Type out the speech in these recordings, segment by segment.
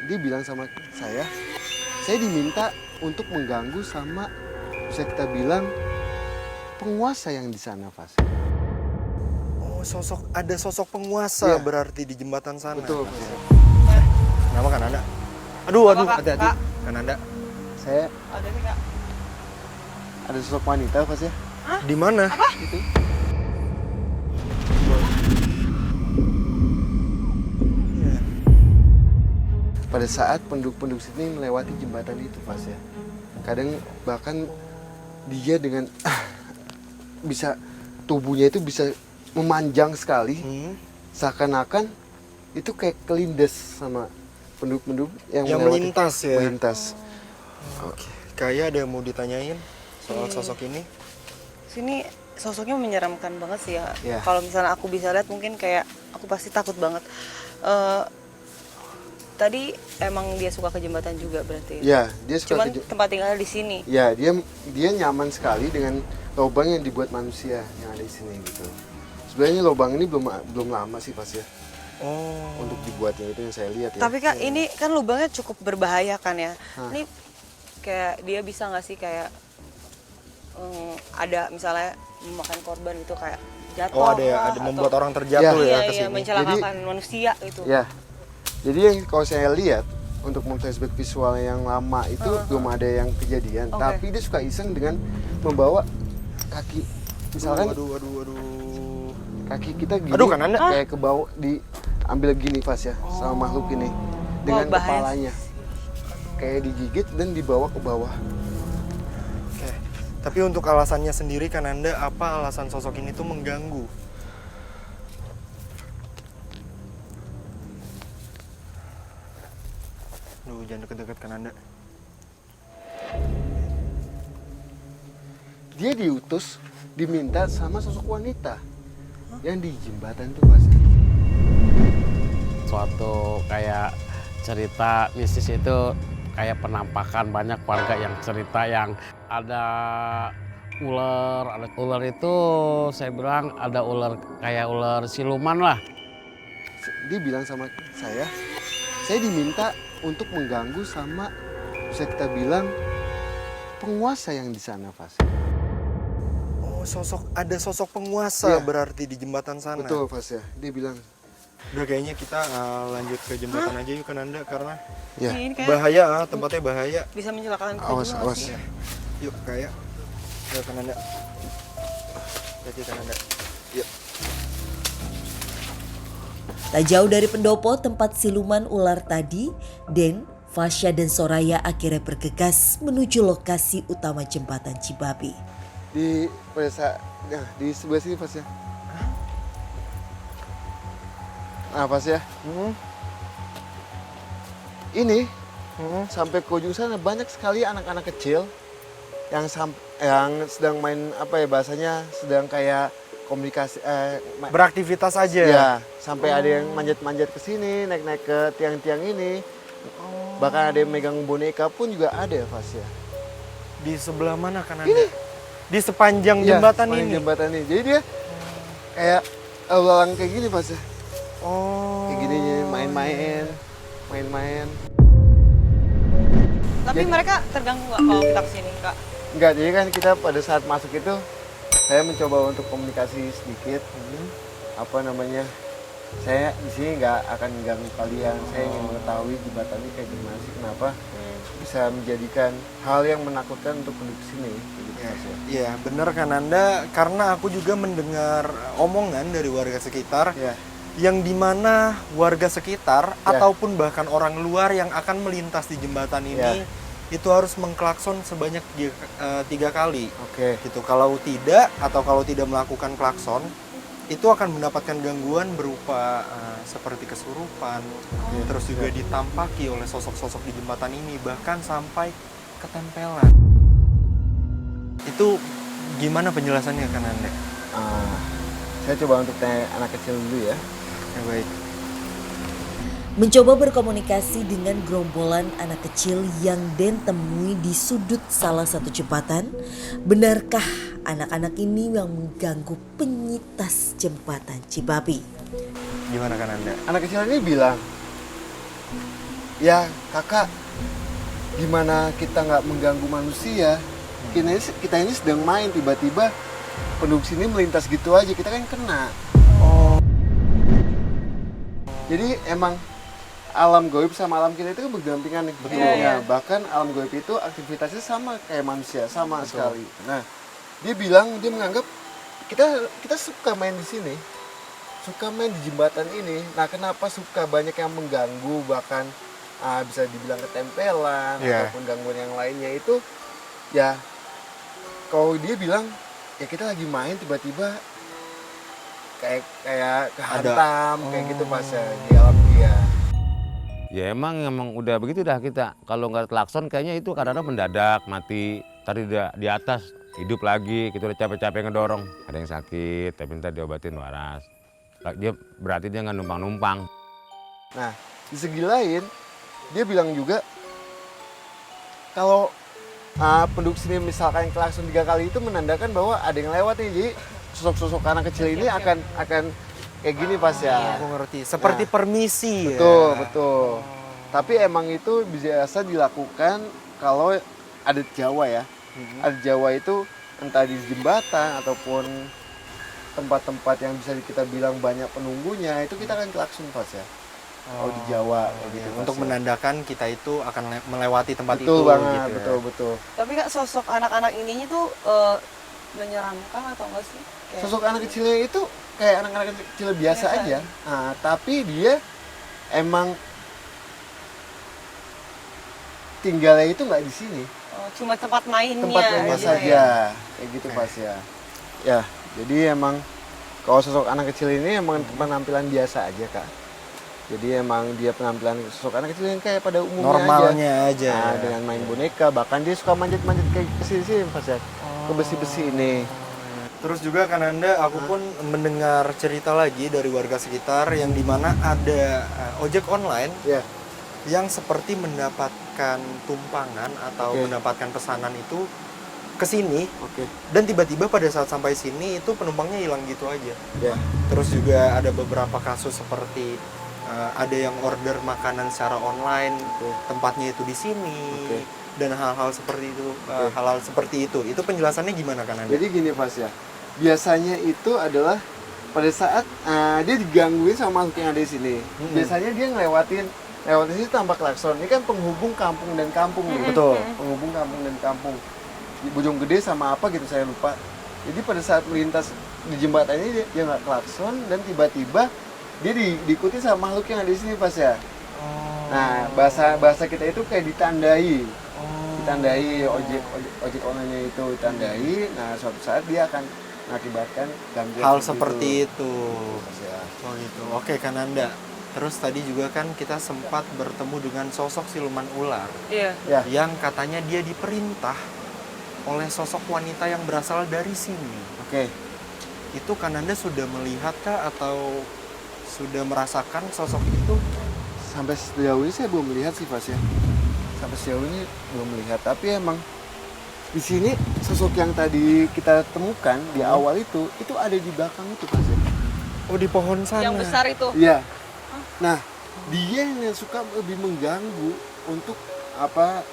Dia bilang sama saya diminta untuk mengganggu sama bisa kita bilang penguasa yang di sana, Fas. Oh, ada sosok penguasa Iya. berarti di jembatan sana. Betul, Fas. Nama kan Anda? Aduh, Kak, hati-hati. Kak. Kan Anda. Saya Ada nih kak. ada sosok wanita, Fas ya. Di mana? Itu. Iya. Pada saat penduduk-penduduk sini melewati jembatan itu, Fas ya. Kadang bahkan dia dengan bisa tubuhnya itu bisa memanjang sekali, seakan-akan itu kayak kelindes sama penduduk-penduduk yang melewati, melintas ya. melintas. Oke. Kayak ada yang mau ditanyain soal sosok ini. Sini sosoknya menyeramkan banget sih ya. Iya. Kalau misalnya aku bisa lihat mungkin kayak aku pasti takut banget. Tadi emang dia suka ke jembatan juga berarti. Ya, dia suka Cuman tempat tinggalnya di sini. Ya, dia nyaman sekali dengan lubang yang dibuat manusia yang ada di sini gitu. Sebenarnya lubang ini belum lama sih, Pas ya. Oh. Untuk dibuatnya itu yang saya lihat ya. Tapi kak ini kan lubangnya cukup berbahaya kan ya. Hah. Ini kayak dia bisa nggak sih kayak ada misalnya memakan korban itu kayak jatuh. Oh, ada membuat orang terjatuh Iya, ya Iya ke iya sini. mencelakakan manusia itu. Ya. Jadi yang kalau saya lihat untuk flashback visual yang lama itu belum ada yang kejadian, Oke. tapi dia suka iseng dengan membawa kaki misalkan Aduh. kaki kita gini Aduh, kan Anda. kayak ke bawah diambil gini Fas ya sama makhluk ini dengan bahaya. kepalanya kayak digigit dan dibawa ke bawah. Oke. Tapi untuk alasannya sendiri kan Anda, apa alasan sosok ini tuh mengganggu? Duh, jangan deket-deket kan Anda. Dia diutus diminta sama sosok wanita yang di jembatan tuh Fas. Suatu kayak cerita mistis itu kayak penampakan banyak warga yang cerita yang ada ular itu saya bilang ada ular kayak ular siluman lah. Dia bilang sama saya diminta untuk mengganggu sama bisa kita bilang penguasa yang di sana Fas. Oh, ada sosok penguasa Iya. berarti di jembatan sana. Betul Fas ya. Dia bilang Udah kayaknya kita lanjut ke jembatan aja yuk kan Anda, karena ya. Ini kayak bahaya, tempatnya bahaya. bisa mencelakakan kita Awas juga nggak awas. sih? Yuk kayak. Yuk kan Anda. Jadi kan Anda. Yuk. Tak jauh dari pendopo tempat siluman ular tadi, Den, Fasya dan Soraya akhirnya bergegas menuju lokasi utama jembatan Cibabi. Di pada saat ya, di sebelah sini Fas ya. Nah Fas ya. Ini sampai ke ujung sana banyak sekali anak-anak kecil yang sedang main apa ya bahasanya sedang kayak komunikasi Beraktivitas aja. ya sampai ada yang manjat-manjat ke sini naik-naik ke tiang-tiang ini. Bahkan ada yang megang boneka pun juga ada ya Fas ya. Di sebelah mana kan Anda? Di sepanjang Iya, jembatan sepanjang ini. jembatan ini. Jadi dia kayak lalang kayak gini Fas ya. Oh. Kayak gini main-main. Tapi Jadi- mereka terganggu nggak kalau kita kesini kak? Enggak, jadi kan kita pada saat masuk itu saya mencoba untuk komunikasi sedikit. Apa namanya? Saya di sini nggak akan ganggu kalian. Saya ingin mengetahui jembatan ini kayak gimana sih, kenapa bisa menjadikan hal yang menakutkan untuk penduduk sini. Gitu, Mas, ya. Iya, bener kan Anda, karena aku juga mendengar omongan dari warga sekitar Ya, yang dimana warga sekitar Ya. ataupun bahkan orang luar yang akan melintas di jembatan ini Ya. itu harus mengklakson sebanyak 3 kali. oke. Gitu. Kalau tidak atau kalau tidak melakukan klakson itu akan mendapatkan gangguan berupa seperti kesurupan, terus juga ditampaki oleh sosok-sosok di jembatan ini, bahkan sampai ketempelan. Itu gimana penjelasannya kan Anda? Saya coba untuk tanya anak kecil dulu ya. Ya, baik. Mencoba berkomunikasi dengan gerombolan anak kecil yang Den temui di sudut salah satu jembatan, benarkah anak-anak ini yang mengganggu penyitas jembatan Cibabi? Gimana kan Anda? Anak kecil ini bilang ya kakak, gimana kita nggak mengganggu manusia? Kita ini sedang main, tiba-tiba penduduk sini melintas gitu aja, kita kan kena. Jadi emang alam gaib sama alam kita itu kan berdampingan nih. Betul. Iya. Bahkan alam gaib itu aktivitasnya sama kayak manusia, sama sekali. Nah, dia menganggap kita suka main di sini, suka main di jembatan ini. Nah, kenapa suka banyak yang mengganggu, bahkan bisa dibilang ketempelan ataupun gangguan yang lainnya itu, ya kalau dia bilang ya kita lagi main tiba-tiba kayak kehantam kayak gitu pas ya di alam dia. Ya emang udah begitu dah kita. Kalau nggak klakson kayaknya itu kadang-kadang mendadak mati. Tadi di atas hidup lagi, kita udah capek-capek ngedorong. Ada yang sakit, tapi minta diobatin waras. Berarti dia nggak numpang-numpang. Nah, di segi lain dia bilang juga kalau penduduk sini misalkan klakson 3 kali itu menandakan bahwa ada yang lewat nih. Jadi sosok-sosok anak kecil ini akan kayak gini pas ya. Aku ngerti. Seperti permisi ya. Betul. Tapi emang itu biasa dilakukan kalau adat Jawa ya. Adat Jawa itu entah di jembatan ataupun tempat-tempat yang bisa kita bilang banyak penunggunya, itu kita akan klakson pas ya. Kalau di Jawa kayak gitu. Untuk pas ya. menandakan kita itu akan melewati tempat Betul itu banget, gitu ya. betul. Tapi Kak, sosok anak-anak ininya tuh menyeramkan atau enggak sih? Kayak Sosok anak kecilnya itu kayak anak-anak kecil biasa aja. Nah, tapi dia emang tinggalnya itu nggak di sini. cuma tempat mainnya. Tempat mainnya gitu saja. ya. Kayak gitu pas ya. Ya, jadi emang kalau sosok anak kecil ini emang penampilan biasa aja, Kak. Jadi emang dia penampilan sosok anak kecil yang kayak pada umumnya Normalnya aja. Nah, dengan main boneka, bahkan dia suka manjat-manjat kayak ke sini pas ya. Ke besi-besi ini. Terus juga kan Anda, aku pun mendengar cerita lagi dari warga sekitar yang dimana ada ojek online Ya. yang seperti mendapatkan tumpangan atau mendapatkan pesanan itu ke sini, Oke. dan tiba-tiba pada saat sampai sini itu penumpangnya hilang gitu aja. Ya. Terus juga ada beberapa kasus seperti ada yang order makanan secara online, tempatnya itu di sini, dan hal-hal seperti itu, hal-hal seperti itu. Itu penjelasannya gimana kan Anda? Jadi gini Pas ya, biasanya itu adalah pada saat dia digangguin sama makhluk yang ada di sini. Biasanya dia ngelewatin sini tanpa klakson. Ini kan penghubung kampung dan kampung nih. Betul. Penghubung kampung dan kampung. Di Bojonggede sama apa gitu saya lupa. Jadi pada saat melintas di jembatan ini dia nggak klakson dan tiba-tiba dia diikuti sama makhluk yang ada di sini Pas ya. Nah, bahasa kita itu kayak ditandai. Ditandai ojek online itu ditandai. Nah, suatu saat dia akan mengakibatkan gangguan Hal seperti seperti itu. Pas ya. Oh gitu. Oke kan Anda. Terus tadi juga kan kita sempat bertemu dengan sosok siluman ular Iya. Ya. yang katanya dia diperintah oleh sosok wanita yang berasal dari sini. Oke. Itu kan Anda sudah melihatkah atau sudah merasakan sosok itu? Sampai sejauh ini saya belum melihat sih Pas ya. Sampai sejauh ini belum melihat. Tapi emang di sini sosok yang tadi kita temukan di awal itu ada di belakang itu Pas ya. Oh, di pohon sana. Yang besar itu. Iya. Nah, dia yang suka lebih mengganggu untuk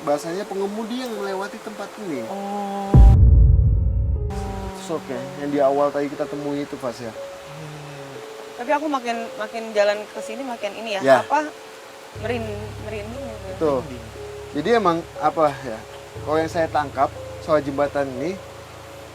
bahasanya pengemudi yang melewati tempat ini. Sosoknya yang di awal tadi kita temui itu Pas ya. Tapi aku makin jalan ke sini makin ini ya. Ya. Merinding gitu. Tuh. Jadi emang ya? Kalau yang saya tangkap soal jembatan ini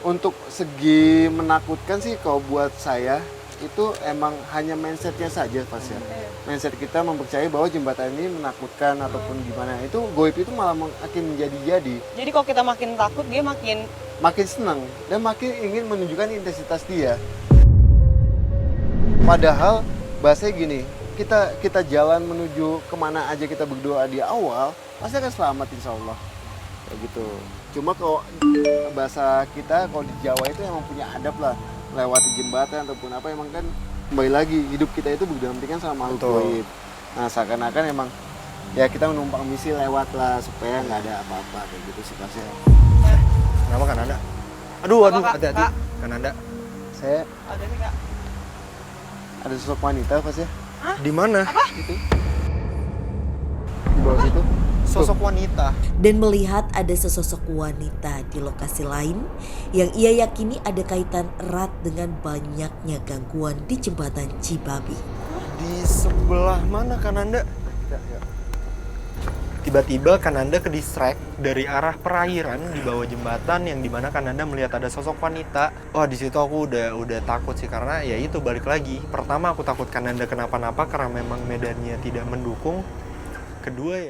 untuk segi menakutkan sih kalau buat saya itu emang hanya mindsetnya saja Pas ya. Mindset kita mempercayai bahwa jembatan ini menakutkan ataupun gimana. Itu goib itu malah makin menjadi-jadi. Jadi kalau kita makin takut dia makin Senang dan makin ingin menunjukkan intensitas dia. Padahal bahasanya gini, kita jalan menuju kemana aja kita berdoa di awal pasti akan selamat insya Allah kayak gitu. Cuma kalau bahasa kita kalau di Jawa itu emang punya adab lah melewati jembatan ataupun apa, emang kan kembali lagi hidup kita itu berdampingan sama makhluk gaib. Nah seakan-akan emang ya kita menumpang misi lewat lah supaya nggak ada apa-apa kayak gitu sih Pas ya. Kenapa kan Anda? Aduh, Kak, hati-hati. Kak. Kan Anda. Saya ada nih Kak. ada sosok wanita Pas ya. Di mana? Di di bawah situ. Sosok wanita. Dan melihat ada sesosok wanita di lokasi lain yang ia yakini ada kaitan erat dengan banyaknya gangguan di jembatan Cibabi. Di sebelah mana Kananda? Tiba-tiba Kananda ke distract dari arah perairan di bawah jembatan yang dimana Kananda melihat ada sosok wanita. Wah, di situ aku udah takut sih, karena ya itu balik lagi. Pertama aku takut Kananda kenapa-napa karena memang medannya tidak mendukung. Kedua ya